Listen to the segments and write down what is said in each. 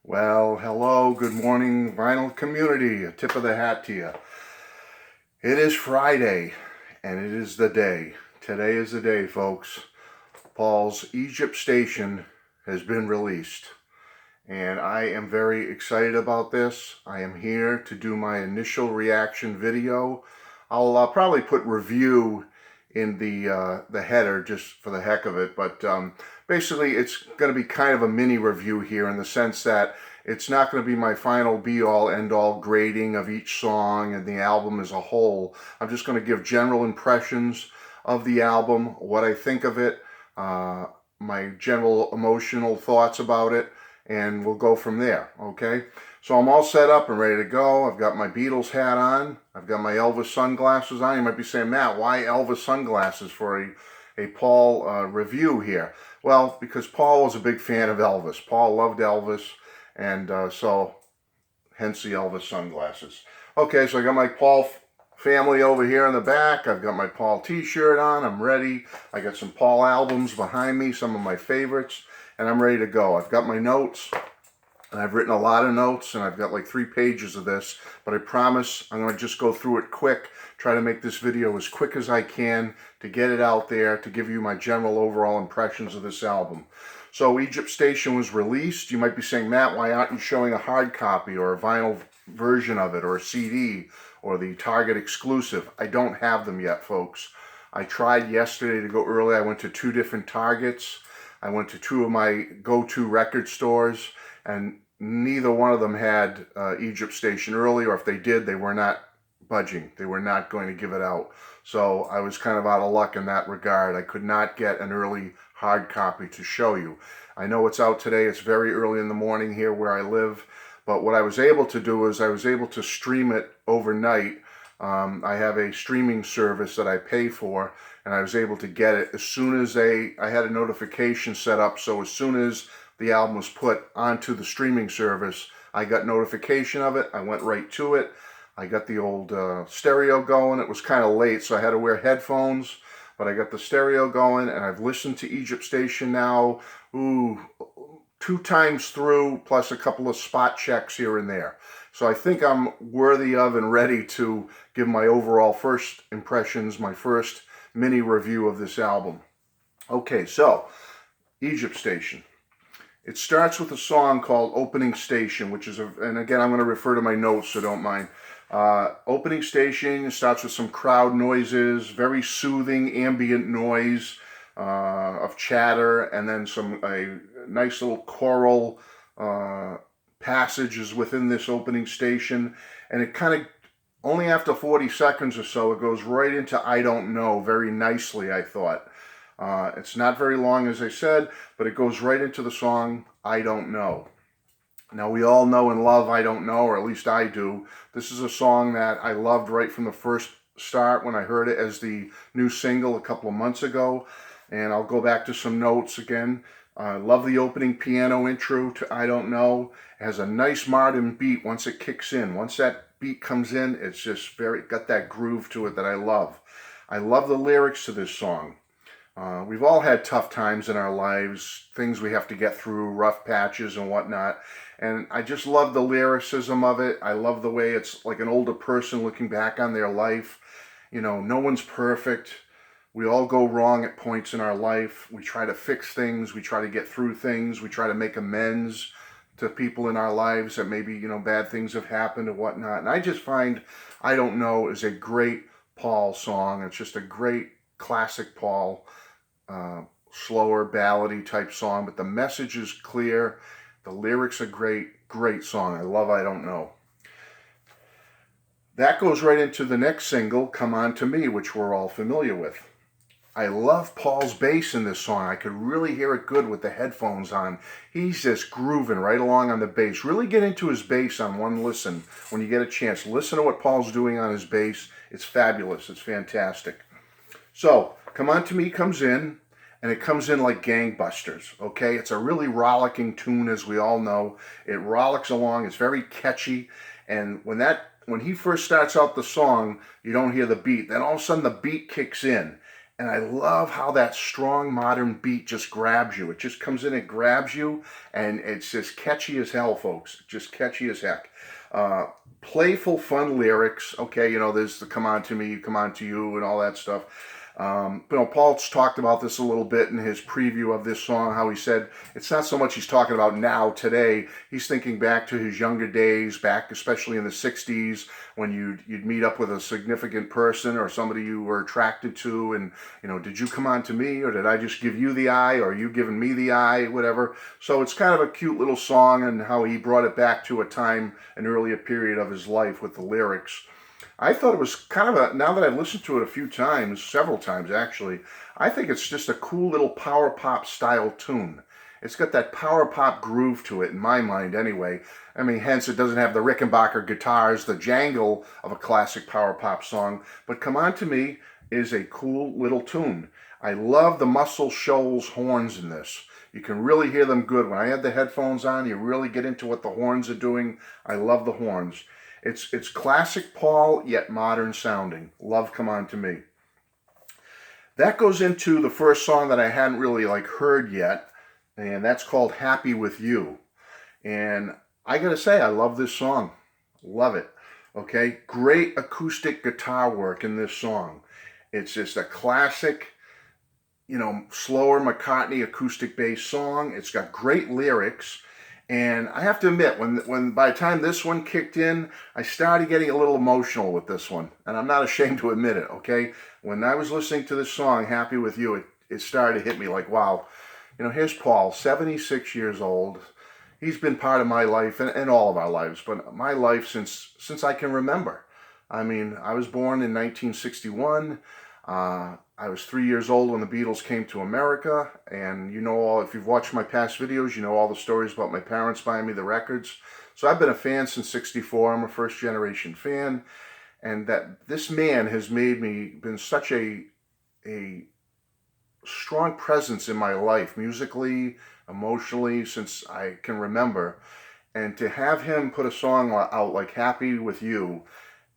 Well, hello, good morning, vinyl community. A tip of the hat to you. It is Friday, and it is the day. Today is the day, folks. Paul's Egypt Station has been released, and I am very excited about this. I am here to do my initial reaction video. I'll probably put review in the header just for the heck of it, but basically it's going to be kind of a mini review here in the sense that it's not going to be my final be-all end-all grading of each song and the album as a whole. I'm just going to give general impressions of the album, what I think of it, my general emotional thoughts about it, and we'll go from there, okay? So I'm all set up and ready to go. I've got my Beatles hat on. I've got my Elvis sunglasses on. You might be saying, Matt, why Elvis sunglasses for a Paul review here? Well, because Paul was a big fan of Elvis. Paul loved Elvis, and so hence the Elvis sunglasses. Okay, so I got my Paul family over here in the back. I've got my Paul t-shirt on. I'm ready. I got some Paul albums behind me, some of my favorites, and I'm ready to go. I've got my notes. And I've written a lot of notes, and I've got like 3 pages of this, but I promise I'm going to just go through it quick, try to make this video as quick as I can to get it out there, to give you my general overall impressions of this album. So Egypt Station was released. You might be saying, Matt, why aren't you showing a hard copy or a vinyl version of it or a CD or the Target exclusive? I don't have them yet, folks. I tried yesterday to go early. I went to 2 different Targets. I went to 2 of my go-to record stores, and neither one of them had Egypt Station early, or if they did, they were not budging. They were not going to give it out. So I was kind of out of luck in that regard. I could not get an early hard copy to show you. I know it's out today. It's very early in the morning here where I live. But what I was able to do is I was able to stream it overnight. I have a streaming service that I pay for, and I was able to get it as soon as I had a notification set up. So as soon as the album was put onto the streaming service, I got notification of it. I went right to it. I got the old stereo going. It was kind of late, so I had to wear headphones, but I got the stereo going, and I've listened to Egypt Station now, 2 times through, plus a couple of spot checks here and there. So I think I'm worthy of and ready to give my overall first impressions, my first mini review of this album. Okay, so Egypt Station. It starts with a song called Opening Station, which is, and again, I'm going to refer to my notes, so don't mind. Opening Station starts with some crowd noises, very soothing ambient noise of chatter, and then a nice little choral passages within this opening station. And it kind of, only after 40 seconds or so, it goes right into I Don't Know very nicely, I thought. It's not very long, as I said, but it goes right into the song, I Don't Know. Now, we all know and love I Don't Know, or at least I do. This is a song that I loved right from the first start when I heard it as the new single a couple of months ago. And I'll go back to some notes again. I love the opening piano intro to I Don't Know. It has a nice modern beat once it kicks in. Once that beat comes in, it's just got that groove to it that I love. I love the lyrics to this song. We've all had tough times in our lives, things we have to get through, rough patches and whatnot. And I just love the lyricism of it. I love the way it's like an older person looking back on their life. You know, no one's perfect. We all go wrong at points in our life. We try to fix things. We try to get through things. We try to make amends to people in our lives that maybe, you know, bad things have happened and whatnot. And I just find I Don't Know is a great Paul song. It's just a great classic Paul slower ballady type song, but the message is clear. The lyrics are great song. I love I Don't Know. That goes right into the next single, Come On To Me, which we're all familiar with. I love Paul's bass in this song. I could really hear it good with the headphones on. He's just grooving right along on the bass. Really get into his bass on one listen when you get a chance. Listen to what Paul's doing on his bass. It's fabulous. It's fantastic. So, Come On To Me comes in, and it comes in like gangbusters, okay? It's a really rollicking tune, as we all know. It rollicks along. It's very catchy, and when he first starts out the song, you don't hear the beat. Then all of a sudden, the beat kicks in, And I love how that strong modern beat just grabs you. It just comes in, it grabs you, and it's just catchy as hell, folks. Just catchy as heck. Uh, Playful, fun lyrics. Okay, there's the "Come on to me, come on to you," and all that stuff. Paul's talked about this a little bit in his preview of this song, how he said it's not so much he's talking about now, today. He's thinking back to his younger days, back especially in the 60s, when you'd meet up with a significant person or somebody you were attracted to, and, did you come on to me, or did I just give you the eye, or are you giving me the eye, whatever. So it's kind of a cute little song, and how he brought it back to a time, an earlier period of his life with the lyrics. I thought it was kind of now that I've listened to it a few times, several times actually, I think it's just a cool little power pop style tune. It's got that power pop groove to it, in my mind anyway. I mean, hence it doesn't have the Rickenbacker guitars, the jangle of a classic power pop song, but "Come On To Me" is a cool little tune. I love the Muscle Shoals horns in this. You can really hear them good. When I had the headphones on, you really get into what the horns are doing. I love the horns. It's classic Paul, yet modern sounding. Love "Come On To Me." That goes into the first song that I hadn't really heard yet, and that's called "Happy With You." And I gotta say, I love this song. Love it. Okay, great acoustic guitar work in this song. It's just a classic, slower McCartney acoustic bass song. It's got great lyrics. And I have to admit, when by the time this one kicked in, I started getting a little emotional with this one. And I'm not ashamed to admit it, okay? When I was listening to this song, "Happy With You," it started to hit me like, wow. Here's Paul, 76 years old. He's been part of my life, and all of our lives, but my life since I can remember. I mean, I was born in 1961. I was 3 years old when the Beatles came to America, and if you've watched my past videos, you know all the stories about my parents buying me the records. So I've been a fan since '64. I'm a first generation fan, and that this man has been such a strong presence in my life, musically, emotionally, since I can remember. And to have him put a song out like "Happy With You,"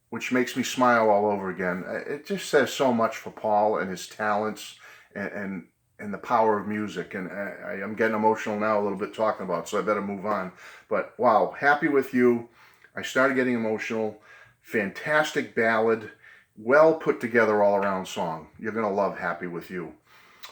which makes me smile all over again. It just says so much for Paul and his talents and the power of music. And I'm getting emotional now a little bit talking about it, so I better move on. But wow, "Happy With You." I started getting emotional. Fantastic ballad. Well put together all around song. You're going to love "Happy With You."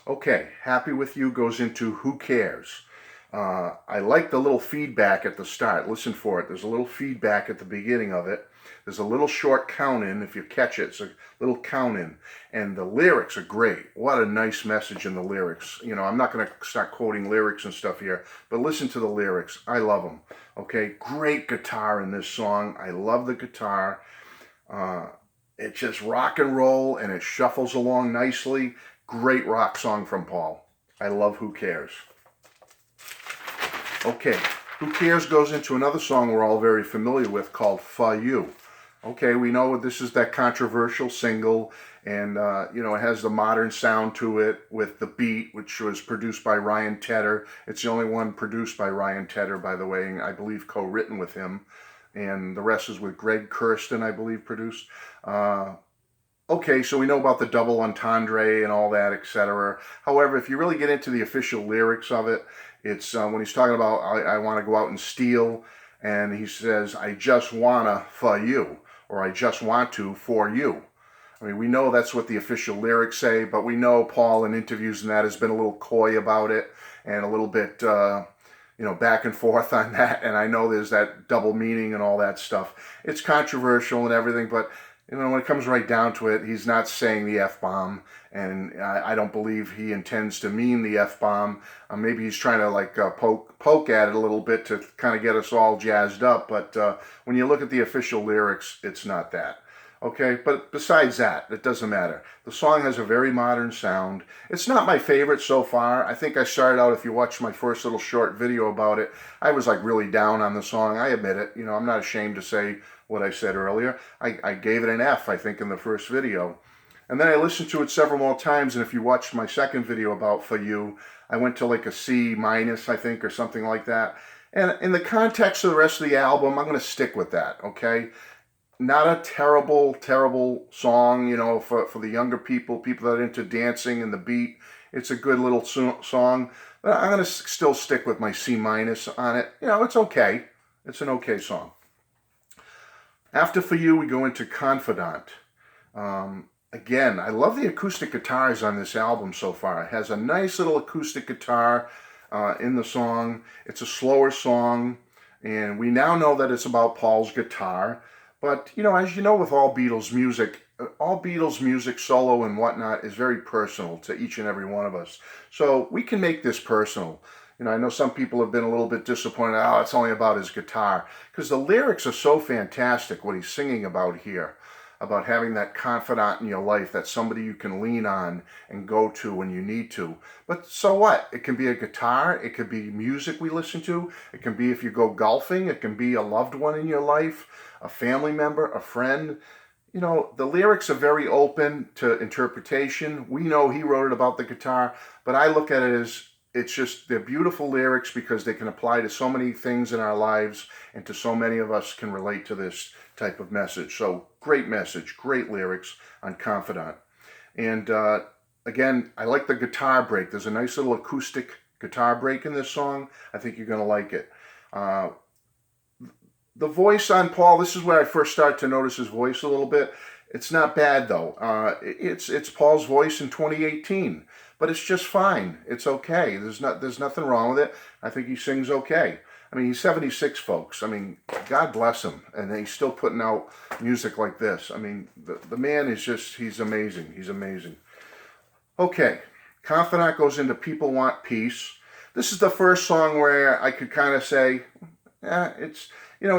Okay, "Happy With You" goes into "Who Cares." I like the little feedback at the start. Listen for it. There's a little feedback at the beginning of it. There's a little short count-in. If you catch it, it's a little count-in. And the lyrics are great. What a nice message in the lyrics. I'm not going to start quoting lyrics and stuff here, but listen to the lyrics. I love them. Okay, great guitar in this song. I love the guitar. It's just rock and roll, and it shuffles along nicely. Great rock song from Paul. I love "Who Cares." Okay, "Who Cares" goes into another song we're all very familiar with called "For You." Okay, we know this is that controversial single, and it has the modern sound to it with the beat, which was produced by Ryan Tedder. It's the only one produced by Ryan Tedder, by the way, and I believe co-written with him. And the rest is with Greg Kurstin, I believe, produced. Okay, so we know about the double entendre and all that, etc. However, if you really get into the official lyrics of it, it's when he's talking about I want to go out and steal, and he says, "I just wanna for you," or "I just want to for you." I mean, we know that's what the official lyrics say, but we know Paul in interviews and that has been a little coy about it and a little bit, back and forth on that. And I know there's that double meaning and all that stuff. It's controversial and everything, but when it comes right down to it, he's not saying the F-bomb, and I don't believe he intends to mean the F-bomb. Maybe he's trying to poke at it a little bit to kind of get us all jazzed up, but when you look at the official lyrics, it's not that. Okay, but besides that, it doesn't matter. The song has a very modern sound. It's not my favorite so far. I think I started out, if you watch my first little short video about it, I was really down on the song. I admit it. I'm not ashamed to say what I said earlier. I gave it an F, I think, in the first video. And then I listened to it several more times, and if you watched my second video about "For You," I went to a C minus, I think, or something like that. And in the context of the rest of the album, I'm going to stick with that, okay? not a terrible song, for the younger people that are into dancing and the beat. It's a good little song, but I'm going to still stick with my C minus on it. It's okay. It's an okay song. After For You, we go into Confidant. Again, I love the acoustic guitars on this album so far. It has a nice little acoustic guitar in the song. It's a slower song, and we now know that it's about Paul's guitar. But, as you know, with all Beatles music, solo and whatnot, is very personal to each and every one of us. So we can make this personal. I know some people have been a little bit disappointed, it's only about his guitar. Because the lyrics are so fantastic, what he's singing about here. About having that confidant in your life, that somebody you can lean on and go to when you need to. But so what? It can be a guitar, it could be music we listen to, it can be if you go golfing, it can be a loved one in your life, a family member, a friend. The lyrics are very open to interpretation. We know he wrote it about the guitar, but I look at it as they're beautiful lyrics because they can apply to so many things in our lives, and to so many of us can relate to this type of message. So great message, great lyrics on Confidant. And again, I like the guitar break. There's a nice little acoustic guitar break in this song. I think you're going to like it. The voice on Paul, this is where I first start to notice his voice a little bit. It's not bad though. It's Paul's voice in 2018, but it's just fine. It's okay. There's nothing wrong with it. I think he sings okay. He's 76, folks. God bless him, and he's still putting out music like this. The man is he's amazing. He's amazing. Okay, Confidant goes into People Want Peace. This is the first song where I could kind of say, it's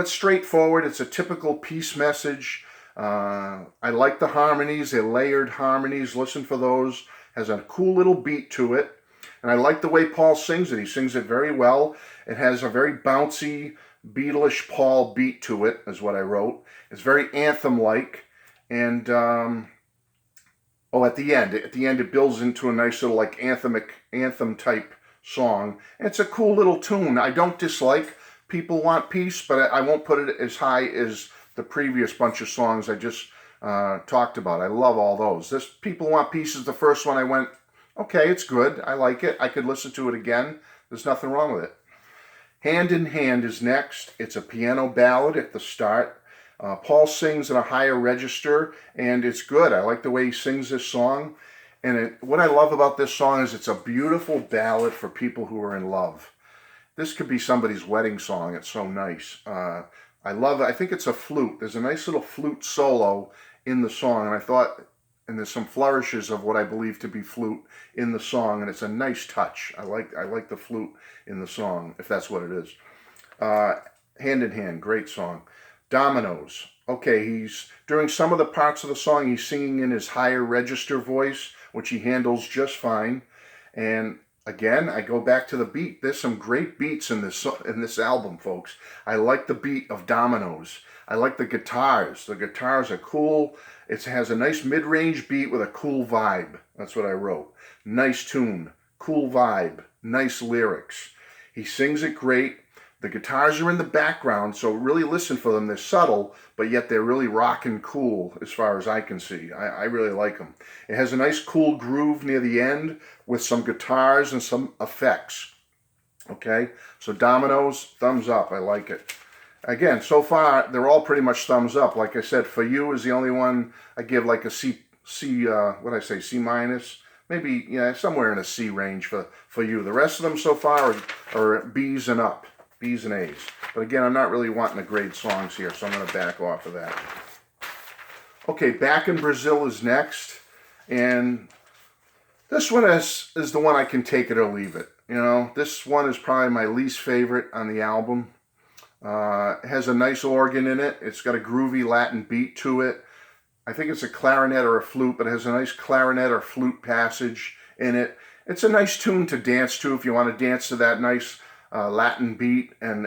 straightforward. It's a typical peace message. I like the harmonies. They're layered harmonies. Listen for those. Has a cool little beat to it. And I like the way Paul sings it. He sings it very well. It has a very bouncy, Beatlish Paul beat to it, is what I wrote. It's very anthem-like. And, at the end it builds into a nice little anthem-type song. And it's a cool little tune. I don't dislike People Want Peace, but I won't put it as high as the previous bunch of songs I just talked about. I love all those. This People Want Peace is the first one I went, okay, it's good. I like it. I could listen to it again. There's nothing wrong with it. Hand in Hand is next. It's a piano ballad at the start. Paul sings in a higher register, and it's good. I like the way he sings this song. And what I love about this song is it's a beautiful ballad for people who are in love. This could be somebody's wedding song. It's so nice. I love it. I think it's a flute. There's a nice little flute solo in the song, and there's some flourishes of what I believe to be flute in the song, and it's a nice touch. I like the flute in the song, if that's what it is. Hand in Hand, great song. Dominoes. Okay, during some of the parts of the song, he's singing in his higher register voice, which he handles just fine. And again, I go back to the beat. There's some great beats in this album, folks. I like the beat of Dominoes. I like the guitars. The guitars are cool. It has a nice mid-range beat with a cool vibe. That's what I wrote. Nice tune, cool vibe, nice lyrics. He sings it great. The guitars are in the background, so really listen for them. They're subtle, but yet they're really rockin' cool as far as I can see. I really like them. It has a nice cool groove near the end with some guitars and some effects. Okay, so Dominoes, thumbs up. I like it. Again, so far, they're all pretty much thumbs up. Like I said, For You is the only one I give like a C minus. Maybe, somewhere in a C range for You. The rest of them so far are B's and up. B's and A's. But again, I'm not really wanting to grade songs here, so I'm going to back off of that. Okay, Back in Brazil is next. And this one is the one I can take it or leave it. This one is probably my least favorite on the album. It has a nice organ in it. It's got a groovy Latin beat to it. I think it's a clarinet or a flute, but it has a nice clarinet or flute passage in it. It's a nice tune to dance to if you want to dance to that nice Latin beat and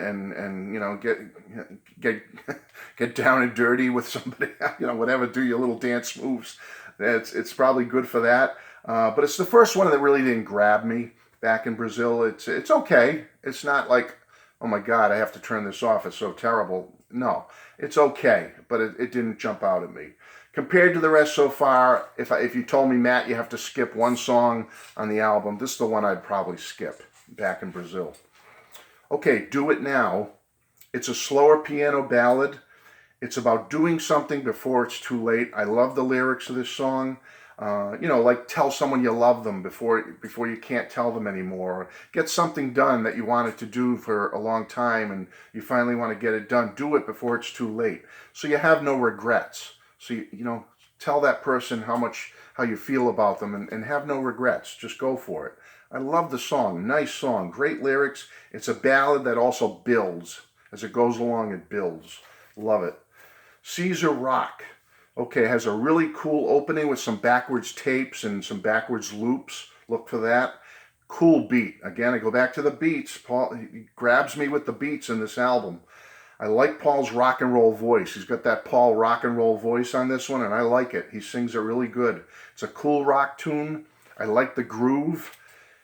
get down and dirty with somebody, whatever, do your little dance moves. It's probably good for that. But it's the first one that really didn't grab me. Back in Brazil, it's okay. It's not like, oh my God, I have to turn this off, it's so terrible. No, it's okay, but it didn't jump out at me. Compared to the rest so far, if you told me, Matt, you have to skip one song on the album, this is the one I'd probably skip, Back in Brazil. Okay, Do It Now. It's a slower piano ballad. It's about doing something before it's too late. I love the lyrics of this song. Like tell someone you love them before you can't tell them anymore. Or get something done that you wanted to do for a long time and you finally want to get it done. Do it before it's too late. So you have no regrets. So tell that person how you feel about them and have no regrets. Just go for it. I love the song. Nice song. Great lyrics. It's a ballad that also builds. As it goes along, it builds. Love it. Caesar Rock. Okay, has a really cool opening with some backwards tapes and some backwards loops. Look for that. Cool beat. Again, I go back to the beats. Paul he grabs me with the beats in this album. I like Paul's rock and roll voice. He's got that Paul rock and roll voice on this one, and I like it. He sings it really good. It's a cool rock tune. I like the groove.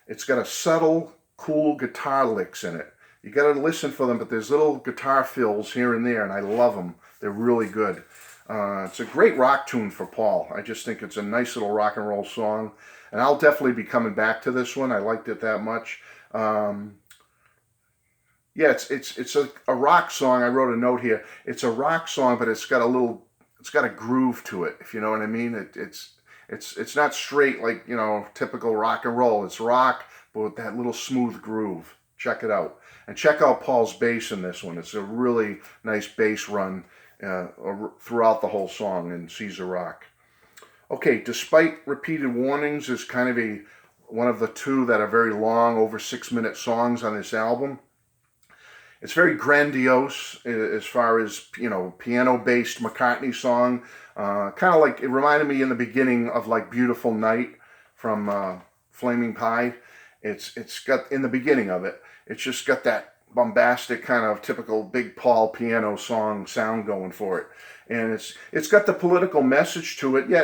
It's got a subtle, cool guitar licks in it. You got to listen for them, but there's little guitar fills here and there, and I love them. They're really good. It's a great rock tune for Paul. I just think it's a nice little rock and roll song, and I'll definitely be coming back to this one. I liked it that much. Yeah, it's a rock song. I wrote a note here. It's a rock song, but it's got a groove to it, if you know what I mean. It's not straight like, typical rock and roll. It's rock, but with that little smooth groove. Check it out. And check out Paul's bass in this one. It's a really nice bass run throughout the whole song in Caesar Rock. Okay, Despite Repeated Warnings is kind of one of the two that are very long, over 6-minute songs on this album. It's very grandiose as far as, piano-based McCartney song. Kind of like, it reminded me in the beginning of like Beautiful Night from Flaming Pie. It's got, in the beginning of it, it's just got that bombastic kind of typical Big Paul piano song sound going for it. And it's got the political message to it. Yeah,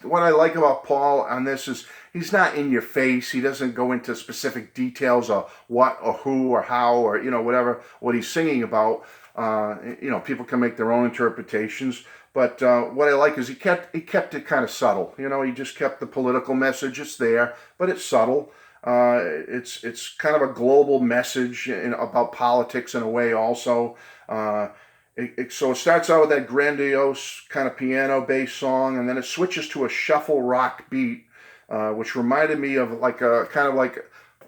what I like about Paul on this is he's not in your face. He doesn't go into specific details of what or who or how or whatever what he's singing about. People can make their own interpretations. But what I like is he kept it kind of subtle. He just kept the political message. It's there, but it's subtle. It's kind of a global message about politics in a way also. So it starts out with that grandiose kind of piano-based song, and then it switches to a shuffle rock beat, which reminded me of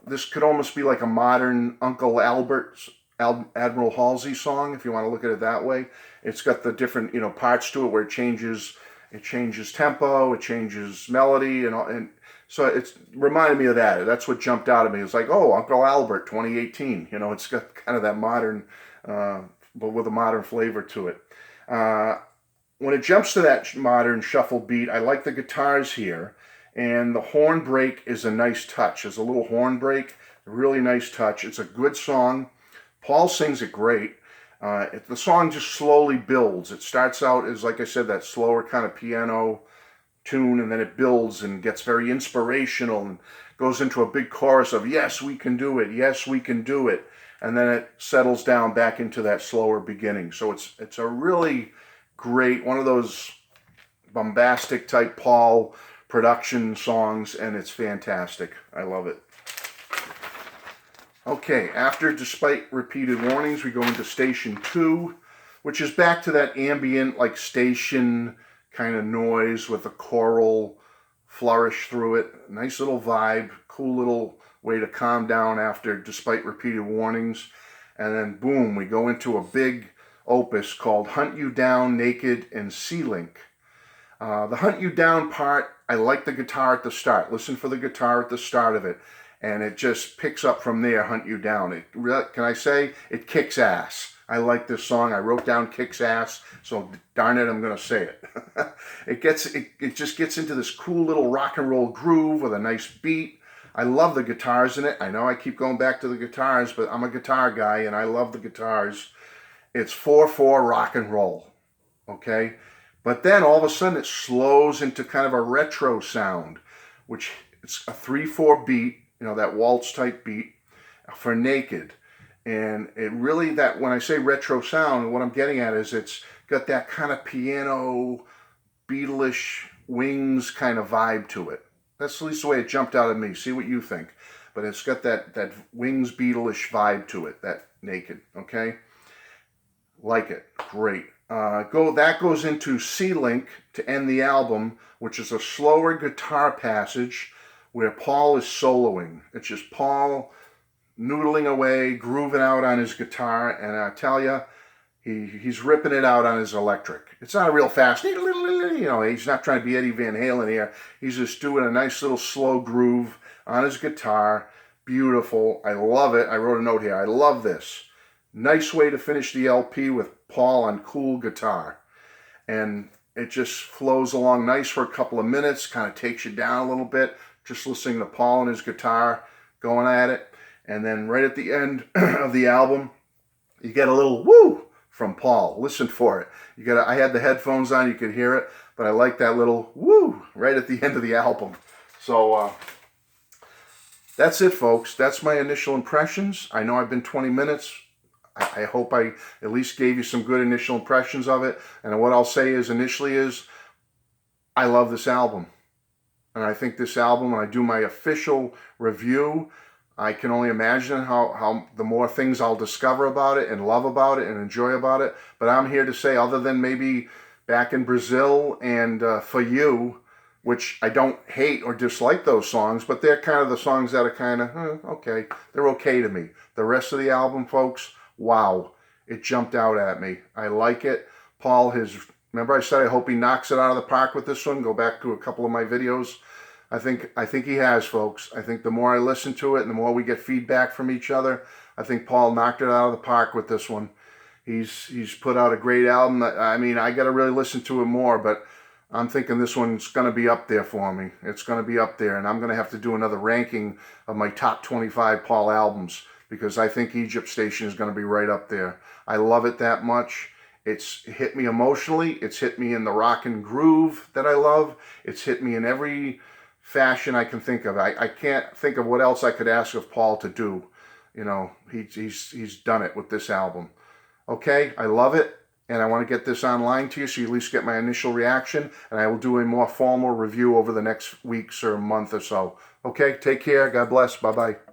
this could almost be like a modern Uncle Albert's Admiral Halsey song, if you want to look at it that way. It's got the different parts to it where it changes tempo, it changes melody, and so it reminded me of that. That's what jumped out at me. It's like, oh, Uncle Albert 2018. It's got kind of that modern, but with a modern flavor to it. When it jumps to that modern shuffle beat, I like the guitars here, and the horn break is a nice touch. There's a little horn break, a really nice touch. It's a good song. Paul sings it great. The song just slowly builds. It starts out as, like I said, that slower kind of piano tune, and then it builds and gets very inspirational and goes into a big chorus of, yes, we can do it, yes, we can do it. And then it settles down back into that slower beginning. So it's a really great, one of those bombastic type Paul production songs, and it's fantastic. I love it. Okay, after Despite Repeated Warnings, we go into Station 2, which is back to that ambient, like station kind of noise with a choral flourish through it. Nice little vibe, cool little way to calm down after Despite Repeated Warnings. And then boom, we go into a big opus called Hunt You Down, Naked, and C-Link. The Hunt You Down part, I like the guitar at the start. Listen for the guitar at the start of it. And it just picks up from there, Hunt You Down. Can I say, it kicks ass. I like this song. I wrote down kicks ass, so darn it, I'm going to say it. It just gets into this cool little rock and roll groove with a nice beat. I love the guitars in it. I know I keep going back to the guitars, but I'm a guitar guy, and I love the guitars. It's 4/4 rock and roll, okay? But then all of a sudden it slows into kind of a retro sound, it's a 3/4 beat, that waltz type beat for Naked. And it really, that when I say retro sound, what I'm getting at is it's got that kind of piano, Beatles Wings kind of vibe to it. That's at least the way it jumped out at me. See what you think. But it's got that Wings Beatles vibe to it, that Naked, okay? Like it, great. That goes into C-Link to end the album, which is a slower guitar passage where Paul is soloing. It's just Paul noodling away, grooving out on his guitar, and I tell you, he's ripping it out on his electric. It's not a real fast, he's not trying to be Eddie Van Halen here. He's just doing a nice little slow groove on his guitar. Beautiful. I love it. I wrote a note here. I love this. Nice way to finish the LP with Paul on cool guitar. And it just flows along nice for a couple of minutes, kind of takes you down a little bit, just listening to Paul and his guitar going at it. And then right at the end of the album, you get a little woo from Paul. Listen for it. I had the headphones on, you could hear it, but I like that little woo right at the end of the album. So that's it, folks. That's my initial impressions. I know I've been 20 minutes. I hope I at least gave you some good initial impressions of it. And what I'll say is initially is I love this album. And I think this album, when I do my official review, I can only imagine how the more things I'll discover about it and love about it and enjoy about it. But I'm here to say, other than maybe Back in Brazil and For You, which I don't hate or dislike those songs, but they're kind of the songs that are kind of, okay, they're okay to me. The rest of the album, folks, wow, it jumped out at me. I like it. Paul remember I said I hope he knocks it out of the park with this one? Go back to a couple of my videos. I think he has, folks. I think the more I listen to it and the more we get feedback from each other, I think Paul knocked it out of the park with this one. He's put out a great album. I mean, I got to really listen to it more, but I'm thinking this one's going to be up there for me. It's going to be up there, and I'm going to have to do another ranking of my top 25 Paul albums because I think Egypt Station is going to be right up there. I love it that much. It's hit me emotionally. It's hit me in the rock and groove that I love. It's hit me in every fashion I can think of. I can't think of what else I could ask of Paul to do. He's done it with this album. Okay, I love it, and I want to get this online to you so you at least get my initial reaction, and I will do a more formal review over the next weeks or month or so. Okay, take care. God bless. Bye-bye.